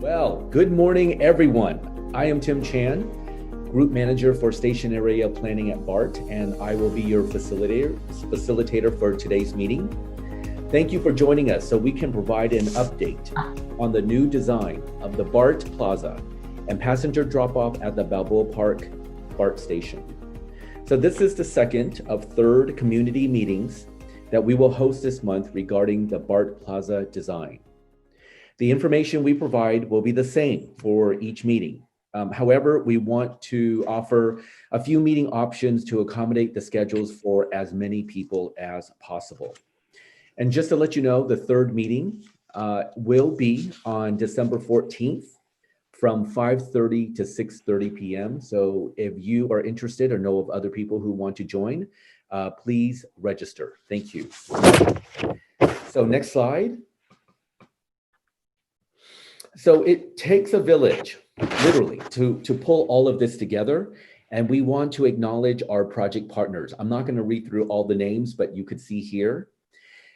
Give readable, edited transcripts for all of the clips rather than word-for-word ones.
Well, good morning, everyone. I am Tim Chan, Group Manager for Station Area Planning at BART, and I will be your facilitator for today's meeting. Thank you for joining us so we can provide an update on the new design of the BART Plaza and passenger drop-off at the Balboa Park BART station. So this is the second of third community meetings that we will host this month regarding the BART Plaza design. The information we provide will be the same for each meeting. However, we want to offer a few meeting options to accommodate the schedules for as many people as possible. And just to let you know, the third meeting will be on December 14th from 5:30 to 6:30 p.m. So if you are interested or know of other people who want to join, please register. Thank you. So next slide. So it takes a village, literally, to pull all of this together. And we want to acknowledge our project partners. I'm not going to read through all the names, but you could see here.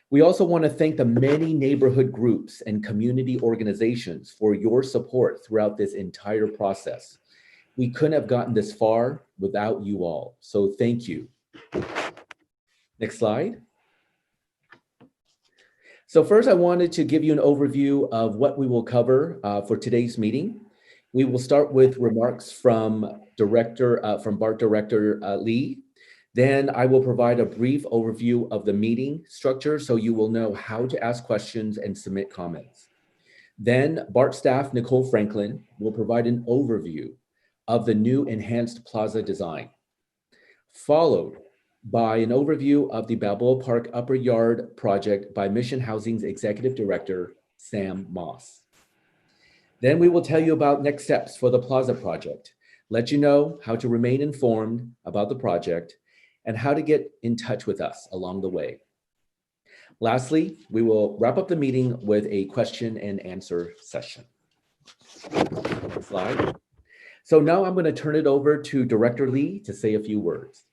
We also want to thank the many neighborhood groups and community organizations for your support throughout this entire process. We couldn't have gotten this far without you all. So thank you. Next slide. So first, I wanted to give you an overview of what we will cover for today's meeting. We will start with remarks from BART Director Lee. Then I will provide a brief overview of the meeting structure so you will know how to ask questions and submit comments. Then BART staff Nicole Franklin will provide an overview of the new enhanced plaza design, followed by an overview of the Balboa Park Upper Yard project by Mission Housing's Executive Director, Sam Moss. Then we will tell you about next steps for the Plaza project, let you know how to remain informed about the project, and how to get in touch with us along the way. Lastly, we will wrap up the meeting with a question and answer session. Next slide. So now I'm going to turn it over to Director Lee to say a few words.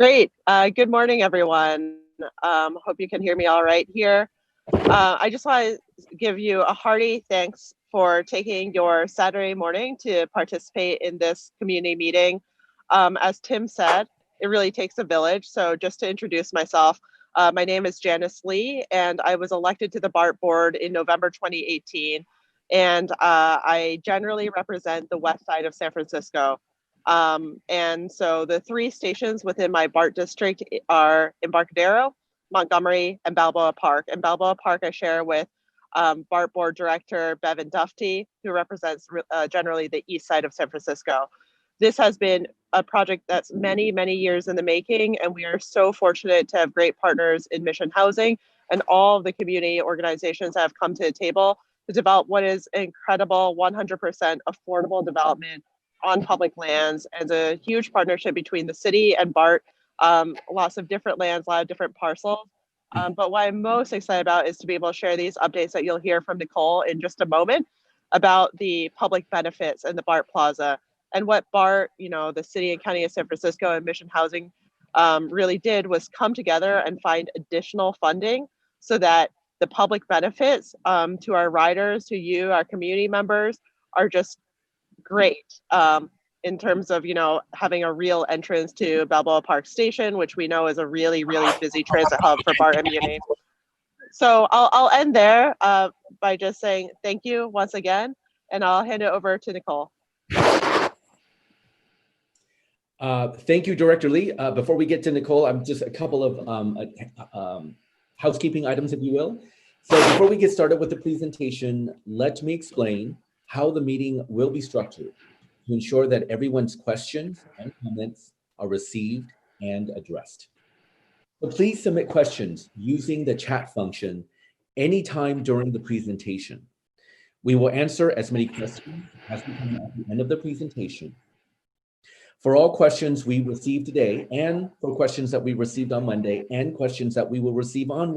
Great. Good morning, everyone. Hope you can hear me all right here. I just want to give you a hearty thanks for taking your Saturday morning to participate in this community meeting. As Tim said, it really takes a village. So just to introduce myself, my name is Janice Lee, and I was elected to the BART board in November 2018. And I generally represent the west side of San Francisco. And so the three stations within my BART district are Embarcadero, Montgomery, and Balboa Park. And Balboa Park I share with BART board director Bevan Dufty, who represents generally the east side of San Francisco. This has been a project that's many, many years in the making, and we are so fortunate to have great partners in Mission Housing and all of the community organizations that have come to the table to develop what is incredible 100% affordable development on public lands, and a huge partnership between the city and BART, lots of different lands, a lot of different parcels. But what I'm most excited about is to be able to share these updates that you'll hear from Nicole in just a moment about the public benefits and the BART Plaza. And what BART, the city and county of San Francisco and Mission Housing really did was come together and find additional funding so that the public benefits to our riders, to you, our community members, are just great in terms of having a real entrance to Balboa Park Station, which we know is a really, really busy transit hub for BART and Muni. So I'll end there by just saying thank you once again, and I'll hand it over to Nicole. Thank you, Director Lee. Before we get to Nicole, I'm just a couple of housekeeping items, if you will. So before we get started with the presentation, let me explain how the meeting will be structured to ensure that everyone's questions and comments are received and addressed. So please submit questions using the chat function anytime during the presentation. We will answer as many questions as we can at the end of the presentation. For all questions we received today, and for questions that we received on Monday, and questions that we will receive on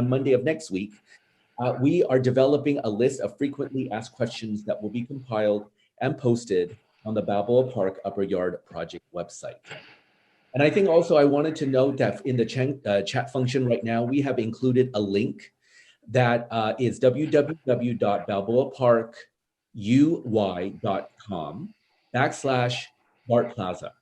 Monday of next week, we are developing a list of frequently asked questions that will be compiled and posted on the Balboa Park Upper Yard project website. And I think also I wanted to note that in the chat function right now, we have included a link That is www.balboaparkuy.com/BART Plaza.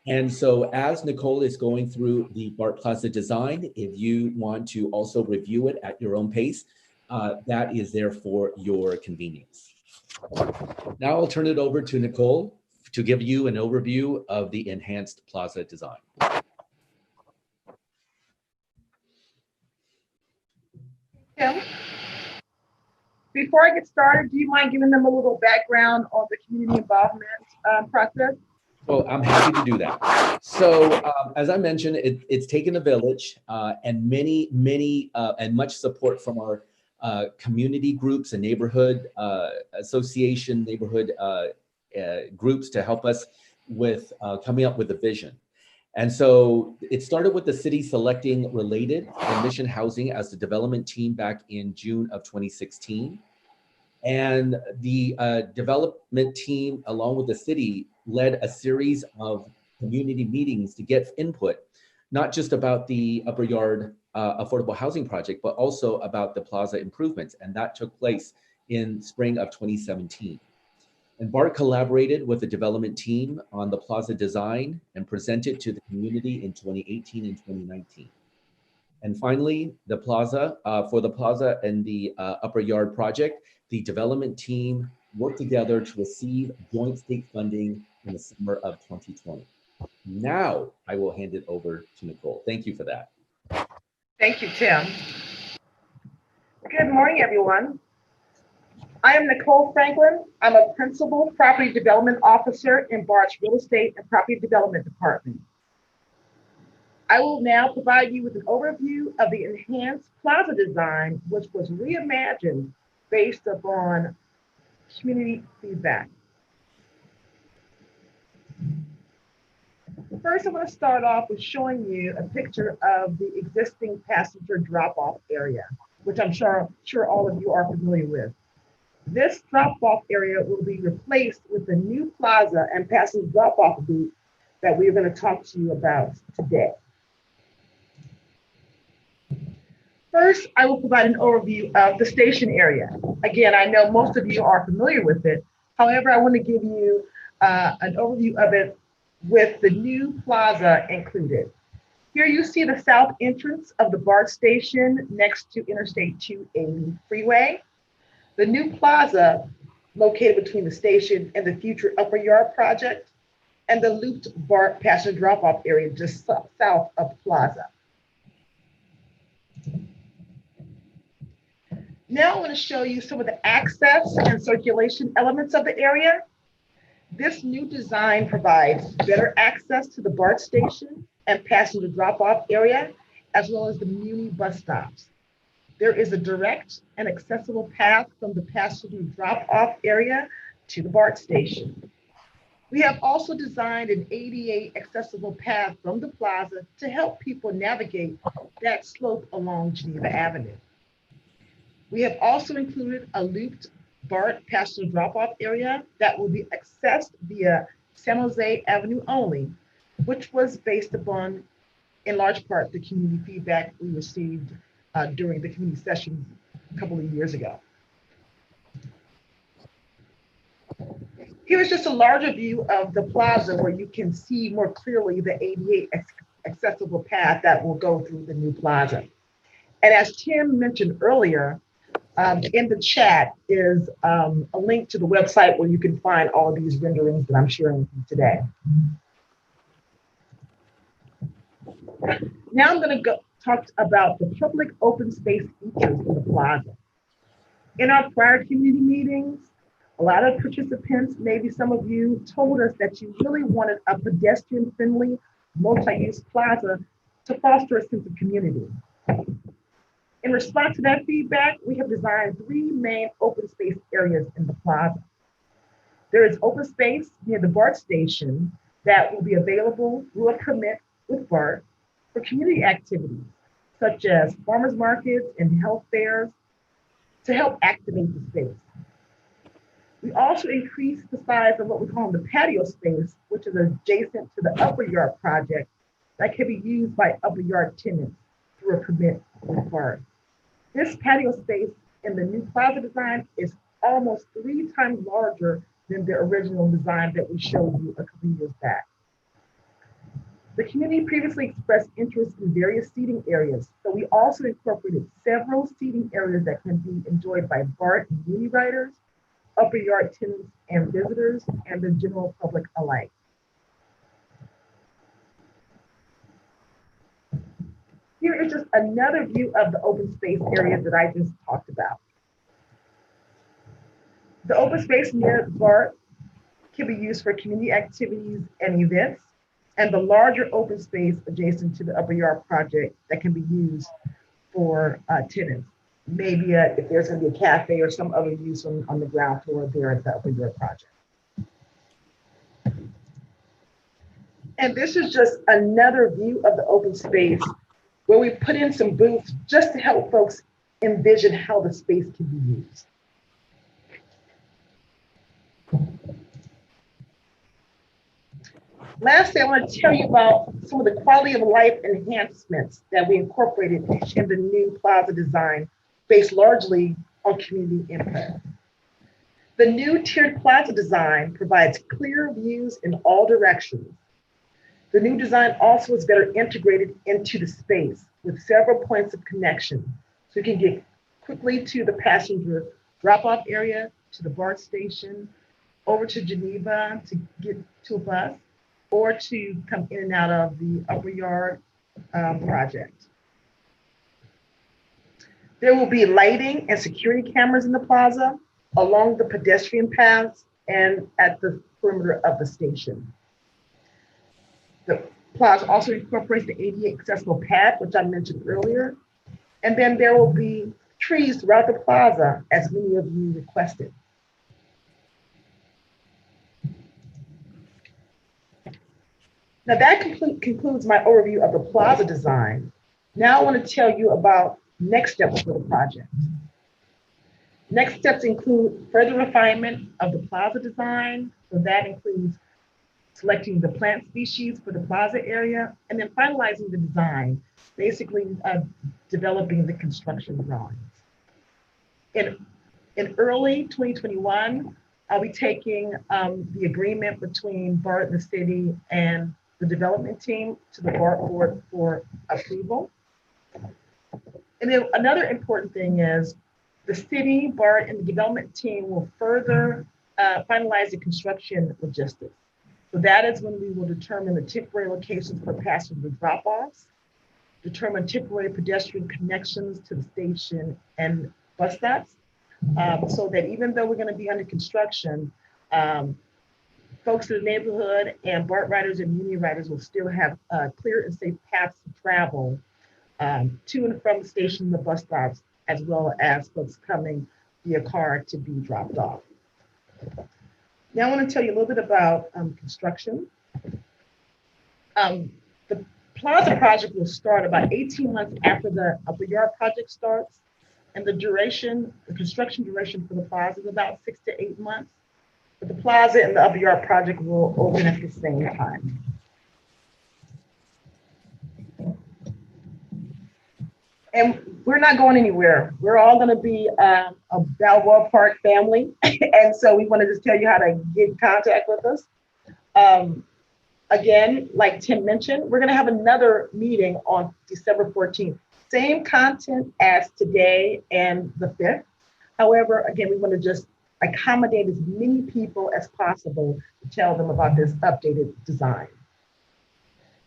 And so as Nicole is going through the BART Plaza design, if you want to also review it at your own pace, that is there for your convenience. Now I'll turn it over to Nicole to give you an overview of the enhanced plaza design. Tim, before I get started, do you mind giving them a little background on the community involvement process? Well, I'm happy to do that. So as I mentioned, it's taken a village and many and much support from our community groups and neighborhood association, neighborhood groups to help us with coming up with a vision. And so it started with the city selecting Related and Mission Housing as the development team back in June of 2016. And the development team, along with the city, led a series of community meetings to get input, not just about the Upper Yard affordable housing project, but also about the plaza improvements. And that took place in spring of 2017. And BART collaborated with the development team on the plaza design and presented to the community in 2018 and 2019. And finally, the plaza, for the plaza and the Upper Yard project, the development team worked together to receive joint state funding in the summer of 2020. Now I will hand it over to Nicole. Thank you for that. Thank you, Tim. Good morning, everyone. I am Nicole Franklin. I'm a Principal Property Development Officer in BART's Real Estate and Property Development Department. I will now provide you with an overview of the enhanced plaza design, which was reimagined based upon community feedback. First, I want to start off with showing you a picture of the existing passenger drop-off area, which I'm sure all of you are familiar with. This drop-off area will be replaced with the new plaza and passenger drop-off route that we're going to talk to you about today. First, I will provide an overview of the station area. Again, I know most of you are familiar with it. However, I want to give you an overview of it with the new plaza included. Here you see the south entrance of the BART station next to Interstate 280 freeway. The new plaza located between the station and the future Upper Yard project, and the looped BART passenger drop-off area just south of the plaza. Now I want to show you some of the access and circulation elements of the area. This new design provides better access to the BART station and passenger drop-off area, as well as the Muni bus stops. There is a direct and accessible path from the passenger drop-off area to the BART station. We have also designed an ADA accessible path from the plaza to help people navigate that slope along Geneva Avenue. We have also included a looped BART passenger drop-off area that will be accessed via San Jose Avenue only, which was based upon, in large part, the community feedback we received during the community sessions a couple of years ago. Here's just a larger view of the plaza where you can see more clearly the ADA accessible path that will go through the new plaza. And as Tim mentioned earlier, in the chat is a link to the website where you can find all of these renderings that I'm sharing with you today. Now I'm going to talk about the public open space features in the plaza. In our prior community meetings, a lot of participants, maybe some of you, told us that you really wanted a pedestrian-friendly, multi-use plaza to foster a sense of community. In response to that feedback, we have designed 3 main open space areas in the plaza. There is open space near the BART station that will be available through a permit with BART for community activities, such as farmers markets and health fairs, to help activate the space. We also increased the size of what we call the patio space, which is adjacent to the Upper Yard project that can be used by Upper Yard tenants through a permit with BART. This patio space in the new plaza design is almost 3 times larger than the original design that we showed you a couple years back. The community previously expressed interest in various seating areas, so we also incorporated several seating areas that can be enjoyed by BART and Uni riders, upper yard tenants and visitors, and the general public alike. Here is just another view of the open space area that I just talked about. The open space near BART can be used for community activities and events, and the larger open space adjacent to the upper yard project that can be used for tenants. Maybe if there's going to be a cafe or some other use on the ground floor there at the upper yard project. And this is just another view of the open space where we put in some booths just to help folks envision how the space can be used. Lastly, I want to tell you about some of the quality of life enhancements that we incorporated in the new plaza design based largely on community input. The new tiered plaza design provides clear views in all directions. The new design also is better integrated into the space with several points of connection. So you can get quickly to the passenger drop-off area, to the BART station, over to Geneva to get to a bus, or to come in and out of the upper yard project. There will be lighting and security cameras in the plaza, along the pedestrian paths and at the perimeter of the station. The plaza also incorporates the ADA accessible pad, which I mentioned earlier. And then there will be trees throughout the plaza, as many of you requested. Now that concludes my overview of the plaza design. Now I want to tell you about next steps for the project. Next steps include further refinement of the plaza design. So that includes selecting the plant species for the plaza area, and then finalizing the design, basically developing the construction drawings. In early 2021, I'll be taking the agreement between BART and the city and the development team to the BART board for approval. And then another important thing is the city, BART, and the development team will further finalize the construction logistics. So that is when we will determine the temporary locations for passenger drop-offs, determine temporary pedestrian connections to the station and bus stops, so that even though we're going to be under construction, folks in the neighborhood and BART riders and Muni riders will still have clear and safe paths to travel to and from the station, the bus stops, as well as folks coming via car to be dropped off. Now I want to tell you a little bit about construction. The Plaza project will start about 18 months after the upper yard project starts, and the construction duration for the plaza is about 6 to 8 months. But the plaza and the upper yard project will open at the same time. And we're not going anywhere. We're all going to be a Balboa Park family. And so we want to just tell you how to get in contact with us. Again, like Tim mentioned, we're going to have another meeting on December 14th. Same content as today and the 5th. However, again, we want to just accommodate as many people as possible to tell them about this updated design.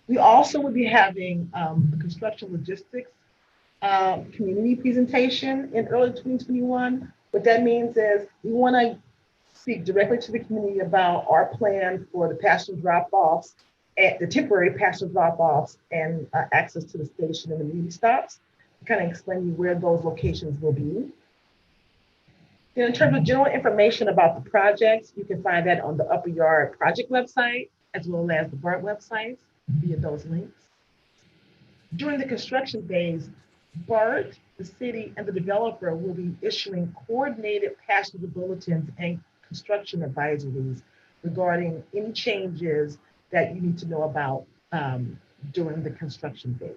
We also will be having the construction logistics community presentation in early 2021. What that means is we want to speak directly to the community about our plan for the passenger drop-offs, the temporary passenger drop-offs, and access to the station and the meeting stops. Kind of explain to you where those locations will be. Then in terms of general information about the projects, you can find that on the Upper Yard project website, as well as the BART website via those links. During the construction phase, BART, the city, and the developer will be issuing coordinated passenger bulletins and construction advisories regarding any changes that you need to know about during the construction phase.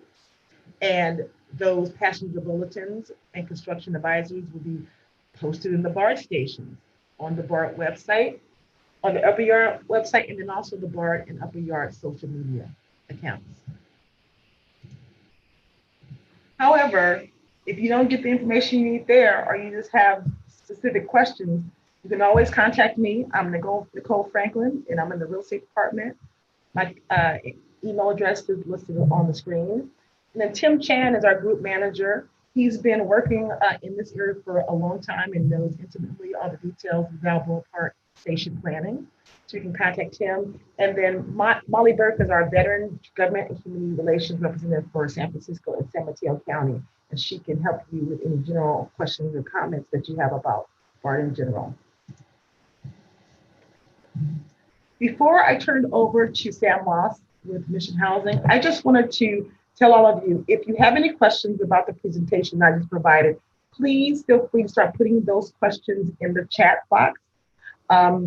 And Those passenger bulletins and construction advisories will be posted in the BART stations, on the BART website, on the Upper Yard website, and then also the BART and Upper Yard social media accounts. However, if you don't get the information you need there, or you just have specific questions, you can always contact me. I'm Nicole Franklin, and I'm in the real estate department. My email address is listed on the screen. And then Tim Chan is our group manager. He's been working in this area for a long time and knows intimately all the details of Balboa Park station planning. So you can contact him. And then Molly Burke is our veteran government and community relations representative for San Francisco and San Mateo County. And she can help you with any general questions or comments that you have about BART in general. Before I turn it over to Sam Moss with Mission Housing, I just wanted to tell all of you, if you have any questions about the presentation I just provided, please feel free to start putting those questions in the chat box,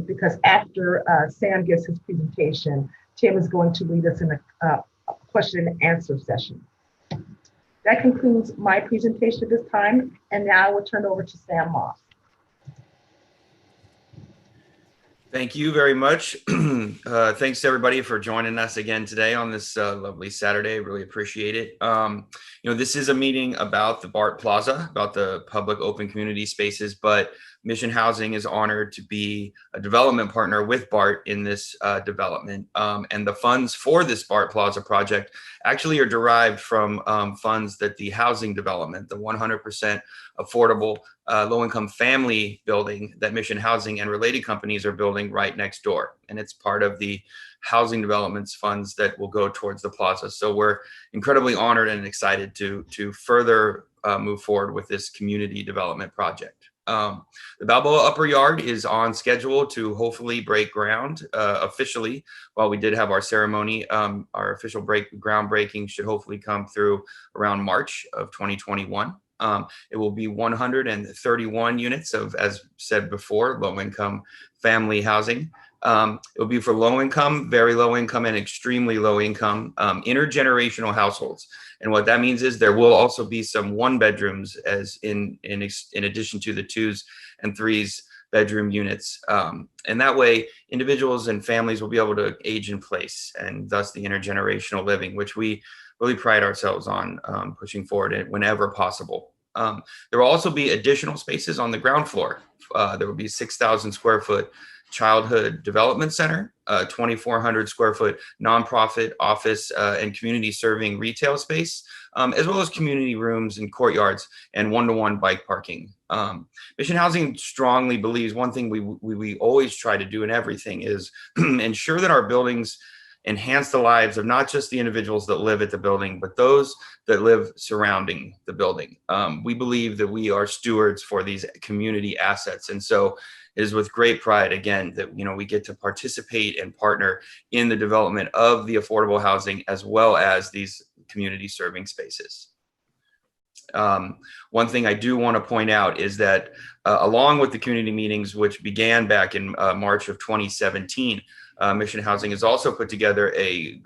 because after Sam gives his presentation, Tim is going to lead us in a question and answer session. That concludes my presentation at this time, and now I will turn it over to Sam Moss. Thank you very much. Thanks to everybody for joining us again today on this lovely Saturday. Really appreciate it. This is a meeting about the BART Plaza, about the public open community spaces, but Mission Housing is honored to be a development partner with BART in this development. And the funds for this BART Plaza project actually are derived from funds that the housing development, the 100% affordable low-income family building that Mission Housing and related companies are building right next door. And it's part of the housing developments funds that will go towards the plaza. So we're incredibly honored and excited to further move forward with this community development project. The Balboa Upper Yard is on schedule to hopefully break ground officially. While we did have our ceremony, our official groundbreaking should hopefully come through around March of 2021. It will be 131 units of, as said before, low-income family housing. It will be for low-income, very low-income, and extremely low-income intergenerational households. And what that means is there will also be some one-bedrooms as in addition to the 2s and 3s bedroom units. And that way, individuals and families will be able to age in place, and thus the intergenerational living, which we really pride ourselves on pushing forward whenever possible. There will also be additional spaces on the ground floor. There will be 6,000 square foot childhood development center, 2,400 square foot nonprofit office and community serving retail space, as well as community rooms and courtyards and one-to-one bike parking. Mission Housing strongly believes one thing we always try to do in everything is ensure that our buildings enhance the lives of not just the individuals that live at the building, but those that live surrounding the building. We believe that we are stewards for these community assets. And so it is with great pride, again, that we get to participate and partner in the development of the affordable housing as well as these community serving spaces. One thing I do want to point out is that along with the community meetings, which began back in March of 2017, Mission Housing has also put together a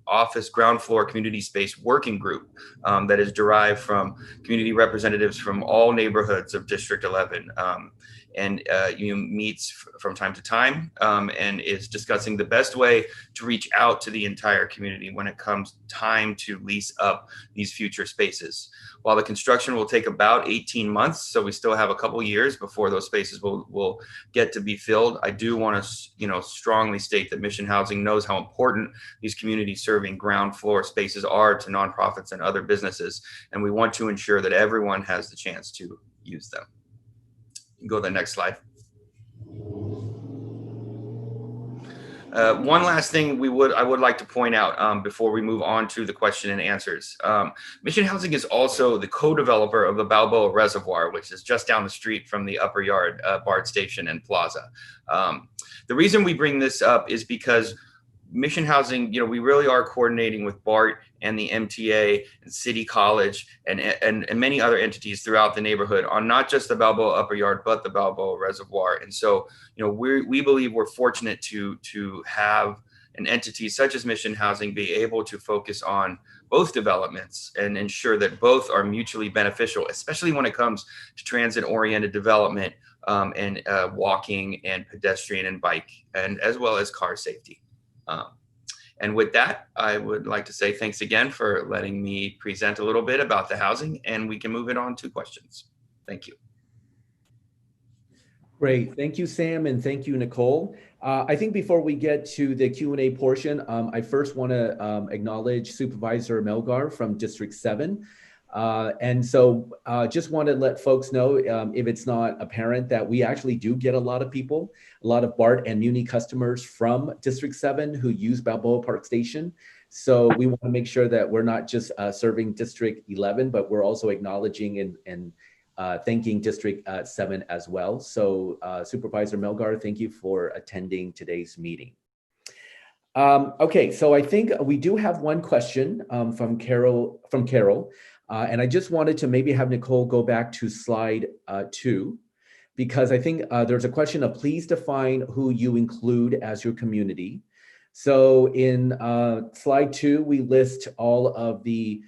office ground floor community space working group that is derived from community representatives from all neighborhoods of District 11. And meets from time to time and is discussing the best way to reach out to the entire community when it comes time to lease up these future spaces. While the construction will take about 18 months, so we still have a couple years before those spaces will get to be filled, I do want to strongly state that Mission Housing knows how important these community serving ground floor spaces are to nonprofits and other businesses, and we want to ensure that everyone has the chance to use them. You can go to the next slide. One last thing I would like to point out before we move on to the question and answers. Mission Housing is also the co-developer of the Balboa Reservoir, which is just down the street from the Upper Yard BART station and Plaza. The reason we bring this up is because Mission Housing, we really are coordinating with BART and the MTA and City College and many other entities throughout the neighborhood on not just the Balboa Upper Yard, but the Balboa Reservoir. And so, we believe we're fortunate to have and entities such as Mission Housing be able to focus on both developments and ensure that both are mutually beneficial, especially when it comes to transit-oriented development and walking and pedestrian and bike, and as well as car safety. And with that, I would like to say thanks again for letting me present a little bit about the housing, and we can move it on to questions. Thank you. Great. Thank you, Sam, and thank you, Nicole. I think before we get to the Q&A portion, I first want to acknowledge Supervisor Melgar from District 7. And so just want to let folks know, if it's not apparent, that we actually do get a lot of people, a lot of BART and Muni customers from District 7 who use Balboa Park Station. So we want to make sure that we're not just serving District 11, but we're also acknowledging and thanking District 7 as well. So Supervisor Melgar, thank you for attending today's meeting. Okay, so I think we do have one question from Carol. And I just wanted to maybe have Nicole go back to slide 2, because I think there's a question of please define who you include as your community. So in slide 2, we list all of the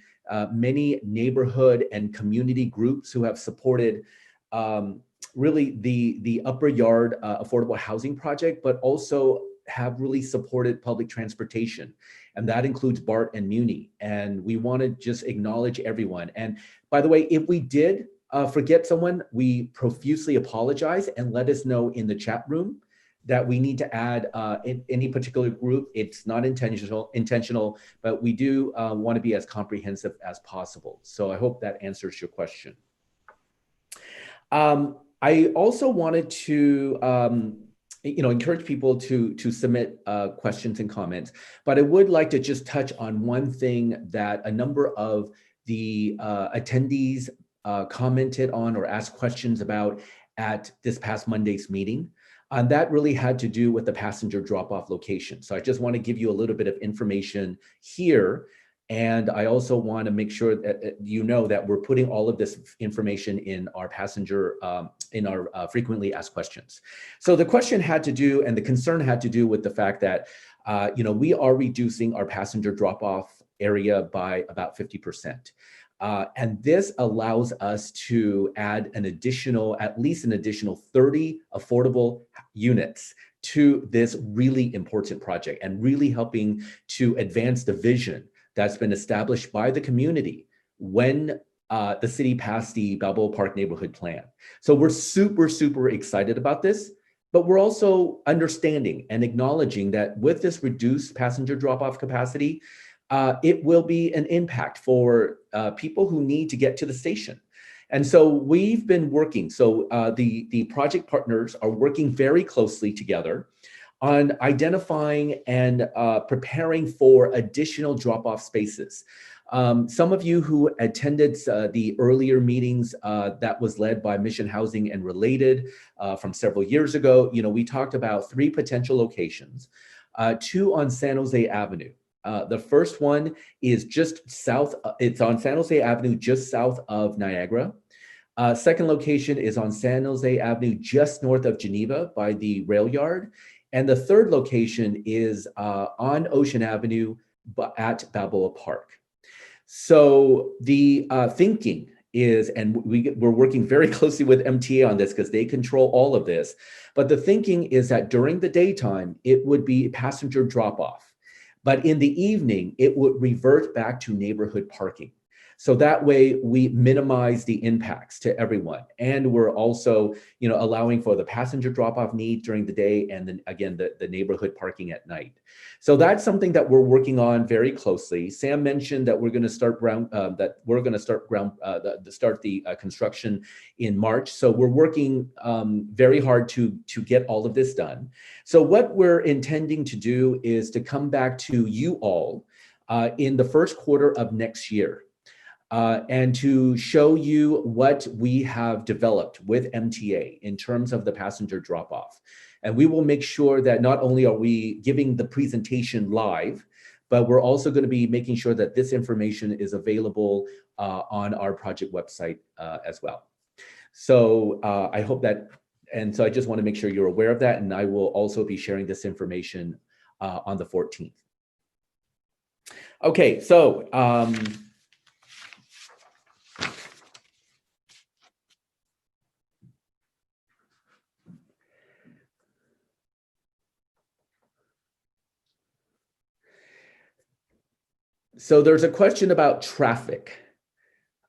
many neighborhood and community groups who have supported really the Upper Yard affordable housing project, but also have really supported public transportation. And that includes BART and Muni. And we want to just acknowledge everyone. And by the way, if we did forget someone, we profusely apologize and let us know in the chat room that we need to add in any particular group. It's not intentional, but we do want to be as comprehensive as possible. So I hope that answers your question. I also wanted to encourage people to submit questions and comments, but I would like to just touch on one thing that a number of the attendees commented on or asked questions about at this past Monday's meeting. And that really had to do with the passenger drop-off location. So I just want to give you a little bit of information here. And I also want to make sure that you know that we're putting all of this information in our passenger, in our frequently asked questions. So the question had to do, and the concern had to do with the fact that, we are reducing our passenger drop-off area by about 50%. And this allows us to add at least an additional 30 affordable units to this really important project, and really helping to advance the vision that's been established by the community when the city passed the Balboa Park neighborhood plan. So we're super, super excited about this, but we're also understanding and acknowledging that with this reduced passenger drop-off capacity, it will be an impact for people who need to get to the station. And so we've been working, the project partners are working very closely together on identifying and preparing for additional drop-off spaces. Some of you who attended the earlier meetings that was led by Mission Housing and Related from several years ago, we talked about 3 potential locations, 2 on San Jose Avenue. The first one is just south, it's on San Jose Avenue, just south of Niagara. Second location is on San Jose Avenue, just north of Geneva by the rail yard. And the third location is on Ocean Avenue at Balboa Park. So the thinking is, and we're working very closely with MTA on this because they control all of this, but the thinking is that during the daytime, it would be passenger drop-off. But in the evening, it would revert back to neighborhood parking. So that way we minimize the impacts to everyone. And we're also, allowing for the passenger drop-off need during the day, and then again, the neighborhood parking at night. So that's something that we're working on very closely. Sam mentioned that we're going to start the construction in March. So we're working very hard to get all of this done. So what we're intending to do is to come back to you all in the first quarter of next year. And to show you what we have developed with MTA in terms of the passenger drop-off. And we will make sure that not only are we giving the presentation live, but we're also going to be making sure that this information is available on our project website as well. So I hope that, and so I just want to make sure you're aware of that, and I will also be sharing this information on the 14th. Okay, so there's a question about traffic.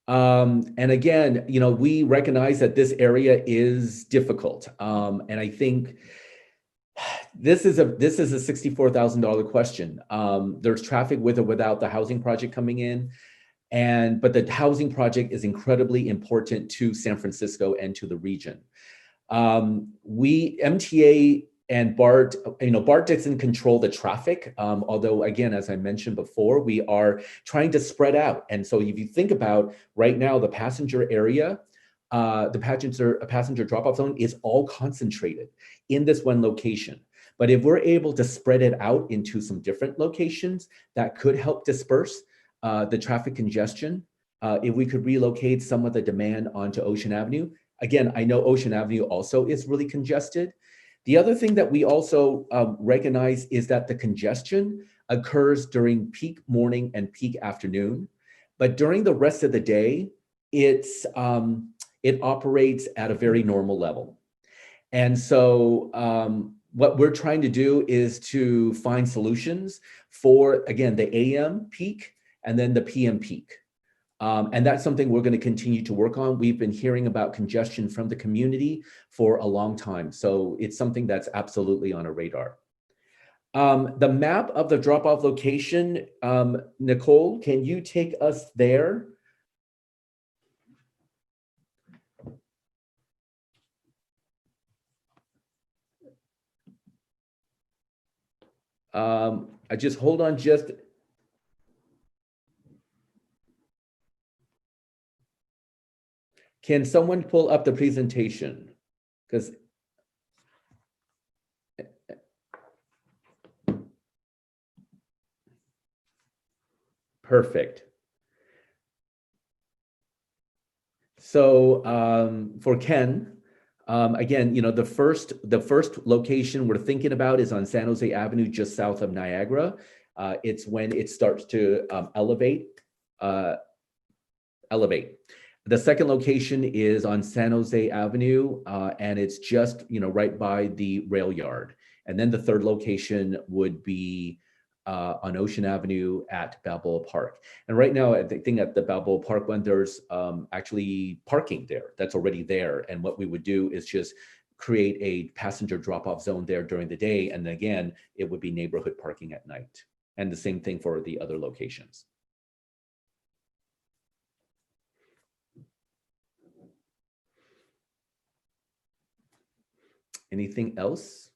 And again, we recognize that this area is difficult. And I think this is a $64,000 question. There's traffic with or without the housing project coming in. But the housing project is incredibly important to San Francisco and to the region. MTA and BART, BART doesn't control the traffic. Although again, as I mentioned before, we are trying to spread out. And so if you think about right now, the passenger area, the passenger drop-off zone is all concentrated in this one location. But if we're able to spread it out into some different locations, that could help disperse the traffic congestion. If we could relocate some of the demand onto Ocean Avenue. Again, I know Ocean Avenue also is really congested. The other thing that we also recognize is that the congestion occurs during peak morning and peak afternoon, but during the rest of the day, it operates at a very normal level. And so what we're trying to do is to find solutions for, again, the AM peak and then the PM peak. And that's something we're going to continue to work on. We've been hearing about congestion from the community for a long time. So it's something that's absolutely on our radar. The map of the drop-off location, Nicole, can you take us there? I just hold on just. Can someone pull up the presentation? Because perfect. So for Ken, again, the first location we're thinking about is on San Jose Avenue, just south of Niagara. It's when it starts to elevate. The second location is on San Jose Avenue, and it's just right by the rail yard. And then the third location would be on Ocean Avenue at Balboa Park. And right now, I think at the Balboa Park one, there's actually parking there that's already there. And what we would do is just create a passenger drop-off zone there during the day. And again, it would be neighborhood parking at night. And the same thing for the other locations. Anything else?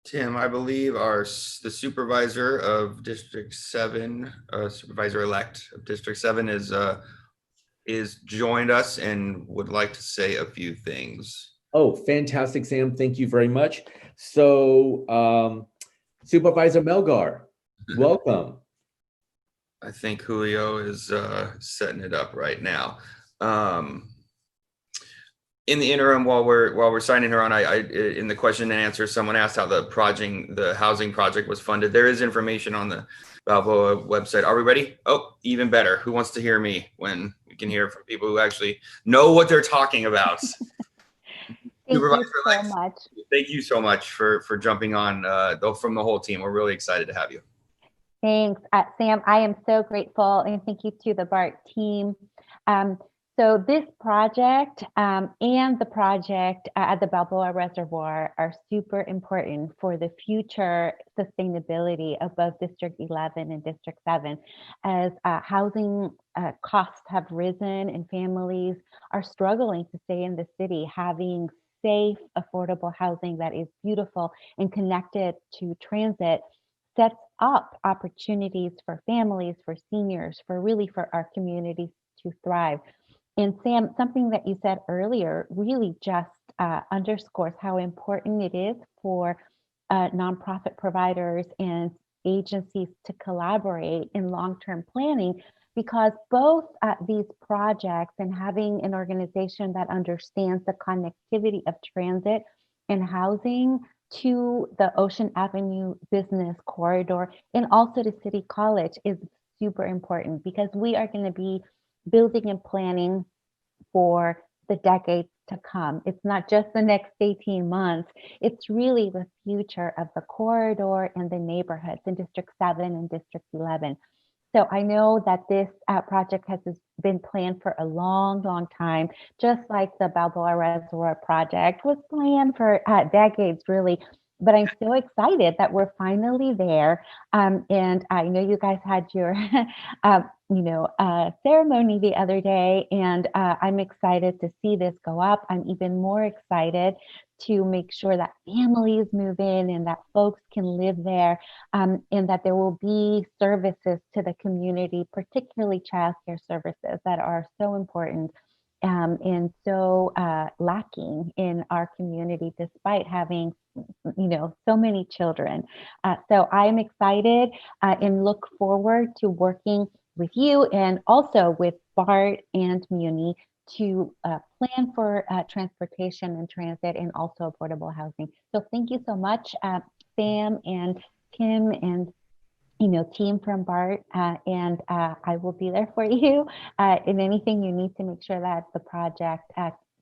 Tim, I believe the supervisor of District 7, supervisor-elect of District 7 is joined us and would like to say a few things. Oh, fantastic, Sam. Thank you very much. So Supervisor Melgar, welcome. I think Julio is setting it up right now. In the interim, while we're signing her on, I in the question and answer, someone asked how the housing project was funded. There is information on the Balboa website. Are we ready? Oh, even better. Who wants to hear me when we can hear from people who actually know what they're talking about? Thank you so much. Thank you so much for jumping on from the whole team. We're really excited to have you. Thanks, Sam. I am so grateful, and thank you to the BART team. So this project and the project at the Balboa Reservoir are super important for the future sustainability of both District 11 and District 7. As housing costs have risen and families are struggling to stay in the city, having safe, affordable housing that is beautiful and connected to transit sets up opportunities for families, for seniors, for our communities to thrive. And Sam, something that you said earlier really just underscores how important it is for nonprofit providers and agencies to collaborate in long-term planning, because both these projects and having an organization that understands the connectivity of transit and housing to the Ocean Avenue business corridor and also to City College is super important because we are going to be building and planning for the decades to come. It's not just the next 18 months, it's really the future of the corridor and the neighborhoods in District 7 and District 11. So I know that this project has been planned for a long, long time, just like the Balboa Reservoir project was planned for decades, really. But I'm so excited that we're finally there. And I know you guys had your, ceremony the other day, and I'm excited to see this go up. I'm even more excited to make sure that families move in and that folks can live there, and that there will be services to the community, particularly childcare services that are so important and so lacking in our community, despite having so many children. So I'm excited and look forward to working with you and also with BART and Muni to plan for transportation and transit and also affordable housing. So thank you so much, Sam and Tim and team from BART, and I will be there for you in anything you need to make sure that the project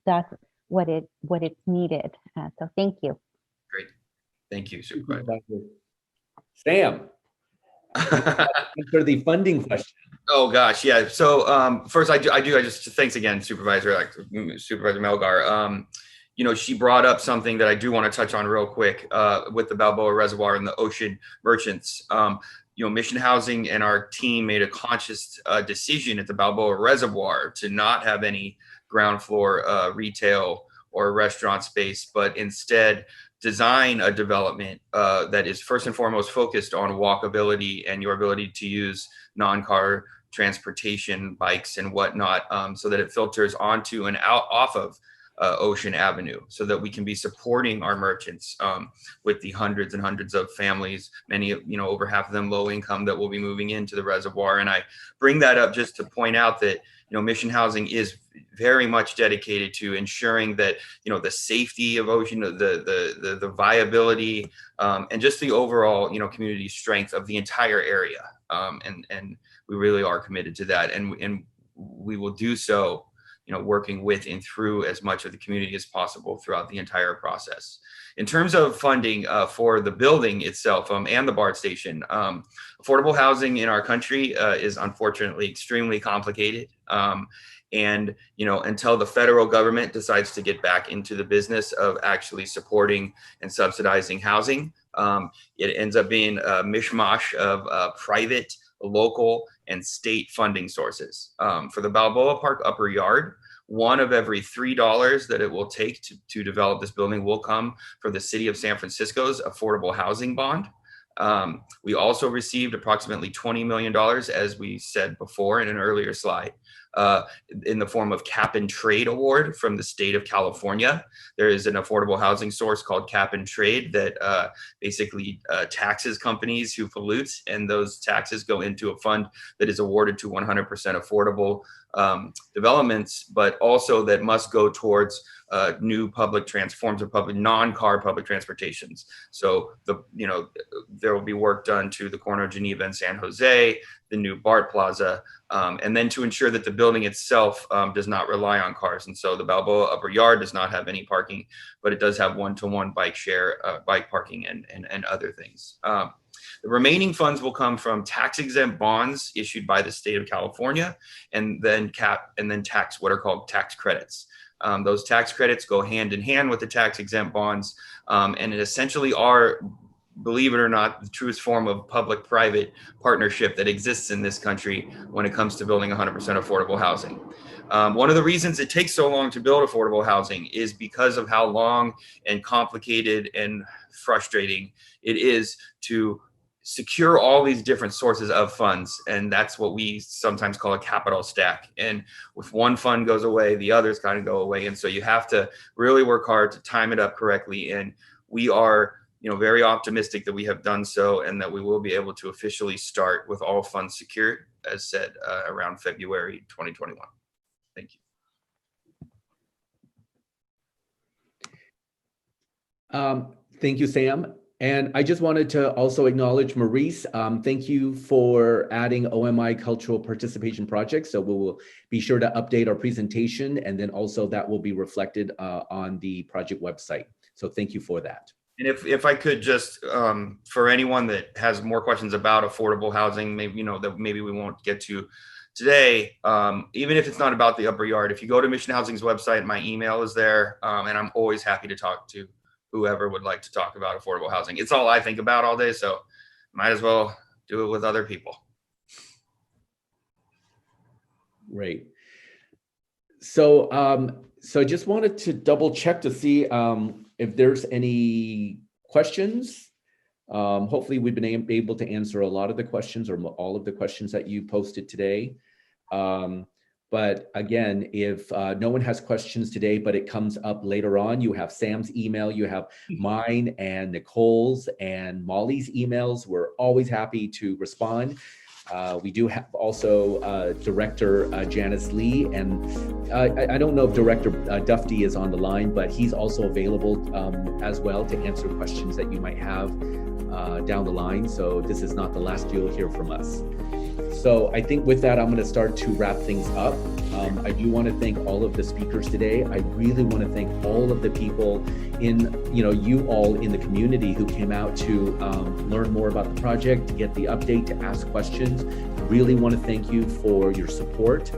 does what it's needed. So thank you. Great. Thank you, Supervisor. Sam, answer the funding question. Oh gosh, yeah. So first, I just thanks again, Supervisor Melgar. She brought up something that I do want to touch on real quick with the Balboa Reservoir and the ocean merchants. Mission Housing and our team made a conscious decision at the Balboa Reservoir to not have any ground floor retail or restaurant space, but instead design a development that is first and foremost focused on walkability and your ability to use non-car transportation, bikes and whatnot, so that it filters onto and out off of Ocean Avenue, so that we can be supporting our merchants with the hundreds and hundreds of families, many, over half of them low income, that will be moving into the reservoir. And I bring that up just to point out that, Mission Housing is very much dedicated to ensuring that, the safety of Ocean, the viability, and just the overall, community strength of the entire area. And we really are committed to that. And we will do so, working with and through as much of the community as possible throughout the entire process. In terms of funding for the building itself and the BART station, affordable housing in our country is unfortunately extremely complicated. And, until the federal government decides to get back into the business of actually supporting and subsidizing housing, it ends up being a mishmash of private, local, and state funding sources. For the Balboa Park Upper Yard, one of every $3 that it will take to develop this building will come from the city of San Francisco's affordable housing bond. We also received approximately $20 million, as we said before in an earlier slide, in the form of cap and trade award from the state of California. There is an affordable housing source called cap and trade that basically taxes companies who pollute, and those taxes go into a fund that is awarded to 100% affordable developments, but also that must go towards new forms of public non-car public transportations. So there will be work done to the corner of Geneva and San Jose, the new BART Plaza, and then to ensure that the building itself does not rely on cars. And so the Balboa Upper Yard does not have any parking, but it does have one-to-one bike parking and other things. The remaining funds will come from tax-exempt bonds issued by the state of California, and then what are called tax credits. Those tax credits go hand in hand with the tax-exempt bonds, and it essentially are, believe it or not, the truest form of public-private partnership that exists in this country when it comes to building 100% affordable housing. One of the reasons it takes so long to build affordable housing is because of how long and complicated and frustrating it is to secure all these different sources of funds. And that's what we sometimes call a capital stack. And if one fund goes away, the others kind of go away. And so you have to really work hard to time it up correctly. And we are, very optimistic that we have done so, and that we will be able to officially start with all funds secured, as said, around February 2021. Thank you. Thank you, Sam. And I just wanted to also acknowledge Maurice. Thank you for adding OMI Cultural Participation Project. So we will be sure to update our presentation, and then also that will be reflected on the project website. So thank you for that. And if I could just, for anyone that has more questions about affordable housing, maybe, that maybe we won't get to today, even if it's not about the upper yard, if you go to Mission Housing's website, my email is there, and I'm always happy to talk to whoever would like to talk about affordable housing. It's all I think about all day, so might as well do it with other people. Great. So, so I just wanted to double check to see if there's any questions. Hopefully we've been able to answer a lot of the questions or all of the questions that you posted today. But again, if no one has questions today, but it comes up later on, you have Sam's email, you have mine and Nicole's and Molly's emails. We're always happy to respond. We do have also Director Janice Lee, and I don't know if Director Dufty is on the line, but he's also available as well to answer questions that you might have down the line. So this is not the last you'll hear from us. So I think with that, I'm going to start to wrap things up. I do want to thank all of the speakers today. I really want to thank all of the people in, you all in the community who came out to learn more about the project, to get the update, to ask questions. Really want to thank you for your support.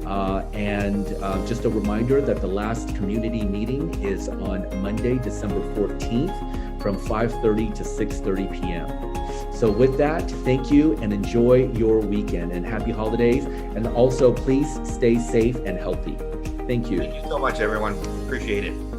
And just a reminder that the last community meeting is on Monday, December 14th from 5:30 to 6:30 p.m. So with that, thank you and enjoy your weekend and happy holidays. And also please stay safe and healthy. Thank you. Thank you so much, everyone. Appreciate it.